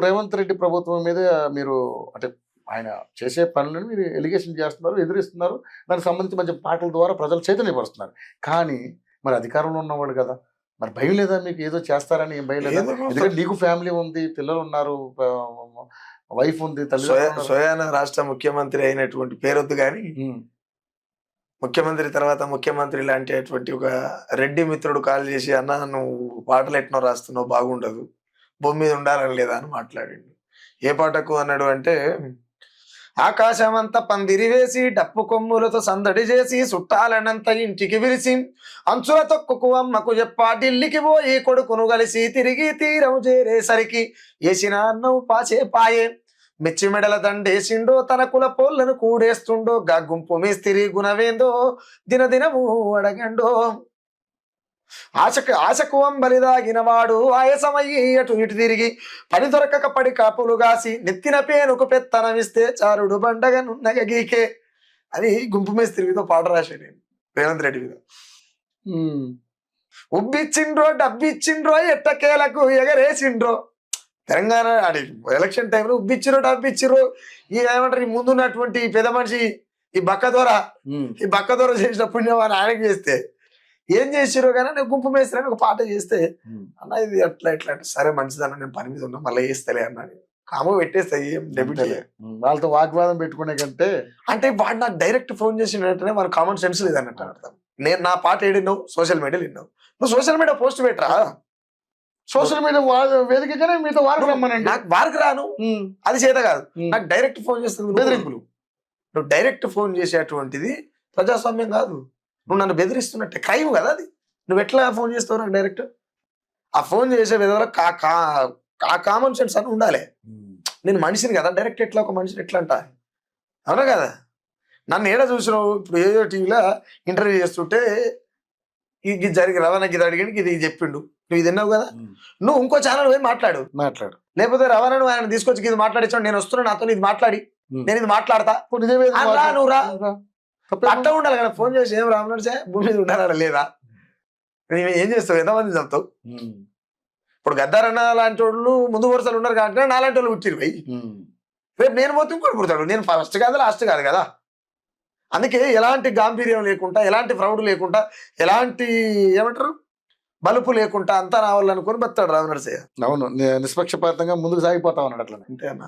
రేవంత్ రెడ్డి ప్రభుత్వం మీద మీరు అంటే ఆయన చేసే పనులను మీరు ఎలిగేషన్ చేస్తున్నారు, ఎదిరిస్తున్నారు. దానికి సంబంధించి మంచి పాటల ద్వారా ప్రజలు చైతన్యపరుస్తున్నారు. కానీ మరి అధికారంలో ఉన్నవాళ్ళు కదా, మరి భయం లేదా మీకు? ఏదో చేస్తారని ఏం భయం లేదా? ఎందుకంటే నీకు ఫ్యామిలీ ఉంది, పిల్లలు ఉన్నారు, వైఫ్ ఉంది, తల్లి. స్వయాన రాష్ట్ర ముఖ్యమంత్రి అయినటువంటి పేరొద్దు కానీ ముఖ్యమంత్రి తర్వాత ముఖ్యమంత్రి లాంటి అటువంటి ఒక రెడ్డి మిత్రుడు కాల్ చేసి, అన్న నువ్వు పాటలు ఎట్నో రాస్తున్నావు, బాగుండదు, భూమి మీద ఉండాలని లేదా అని మాట్లాడిండు. ఏ పాటకు అన్నాడు అంటే, ఆకాశమంతా పందిరి వేసి డప్పు కొమ్ములతో సందడి చేసి చుట్టాలనంత ఇంటికి విరిసి అంచుల తొక్కుకు అమ్మకు చెప్పా ఢిల్లీకి పోయి కొడుకును కలిసి తిరిగి తీరం చేరేసరికి వేసిన అన్నం పాచే పాయే మెచ్చి మెడల దండేసిండో తన కుల పోళ్లను కూడేస్తుండో గా గుంపు మేస్తిరి గుణవేందో దినదినము అడగండో ఆశకు అంబలిదాగిన వాడు ఆయాసమయ్యి అటు ఇటు తిరిగి పని దొరకక పడి కాపులు గాసి నెత్తిన పేనుకు పెత్తనమిస్తే చారుడు బండగా నున్నగ గీకే అని గుంపు మేస్త్రితో పాట రాశాడు నేను రేవంత్ రెడ్డి మీద. ఉబ్బిచ్చిండ్రో డబ్బిచ్చిండ్రో ఎట్టకేలకు ఎగరేసిండ్రో. తెలంగాణ అది ఎలక్షన్ టైంలో ఉబ్బిచ్చిరో డబ్బిచ్చిరో ఈ ఏమంటారు, ఈ ముందున్నటువంటి పెద్ద మనిషి ఈ బక్క దొర చేసిన పుణ్యం అని ఆయనకి చేస్తే ఏం చేసిరో కానీ నేను గుంపు మేస్త్రి అని ఒక పాట చేస్తే, అన్న ఇది అట్లా ఎట్లా అంటే సరే మంచిదన్న, నేను పని మీద ఉన్నా మళ్ళీ వేస్తలే అన్నా. కామో పెట్టేస్తా, ఏం డెబ్యూట్ వాళ్ళతో వాగ్వాదం పెట్టుకునే కంటే. అంటే వాడు నాకు డైరెక్ట్ ఫోన్ చేసినట్టునే మన కామన్ సెన్స్ లేదన్నట్టు అర్థం. నేను నా పాట ఏడినావు సోషల్ మీడియాలో విన్నావు, నువ్వు సోషల్ మీడియా పోస్ట్ పెట్టరా, సోషల్ మీడియా వేదికగానే మీతో వారికి రమ్మనండి. నాకు వారికి రాను, అది చేత కాదు. నాకు డైరెక్ట్ ఫోన్ చేస్తుంది బెదిరింపులు. నువ్వు డైరెక్ట్ ఫోన్ చేసేటువంటిది ప్రజాస్వామ్యం కాదు, నువ్వు నన్ను బెదిరిస్తున్నట్టే, క్రైమ్ కదా అది. నువ్వు ఎట్లా ఫోన్ చేస్తావు నాకు డైరెక్ట్? ఆ ఫోన్ చేసే విధంగా ఆ కామన్ సెన్స్ అని ఉండాలి. నేను మనిషిని కదా, డైరెక్ట్ ఎట్లా ఒక మనిషిని ఎట్లా అంటా, అవునా కదా? నన్ను ఏడా చూసినావు, ఇప్పుడు ఏదో టీవీలో ఇంటర్వ్యూ చేస్తుంటే ఇది జరిగి రవాణాకి ఇది అడిగాడు, ఇది చెప్పిండు, నువ్వు ఇది విన్నావు కదా, నువ్వు ఇంకో ఛానల్ పోయి మాట్లాడు. లేకపోతే రవాణాను ఆయన తీసుకొచ్చి ఇది మాట్లాడించాడు, నేను వస్తున్నా నాతో ఇది మాట్లాడి నేను ఇది మాట్లాడతా, నువ్వు రా. పట్ట ఉండాలి కదా, ఫోన్ చేసి ఏం రామనాడు సార్ భూమి మీద ఉండాలా లేదా, ఏం చేస్తావు, ఎంతమంది చెప్తావు? ఇప్పుడు గద్దారన్న లాంటి వాళ్ళు ముందు వరుసలు ఉన్నారు కాబట్టి నాలాంటి వాళ్ళు పుట్టిరు పోయి, రేపు నేను పోతే ఇంకోటి పుడతాడు. నేను ఫస్ట్ కాదు లాస్ట్ కాదు కదా. అందుకే ఎలాంటి గాంభీర్యం లేకుండా, ఎలాంటి ప్రౌడ్ లేకుండా, ఎలాంటి ఏమంటారు బలుపు లేకుండా అంతా రావాలనుకుని బతాడు రామనరసయ్య. అవును, నిష్పక్షపాతంగా ముందుకు సాగిపోతా ఉన్నాడు అట్లా. అంతే అన్న.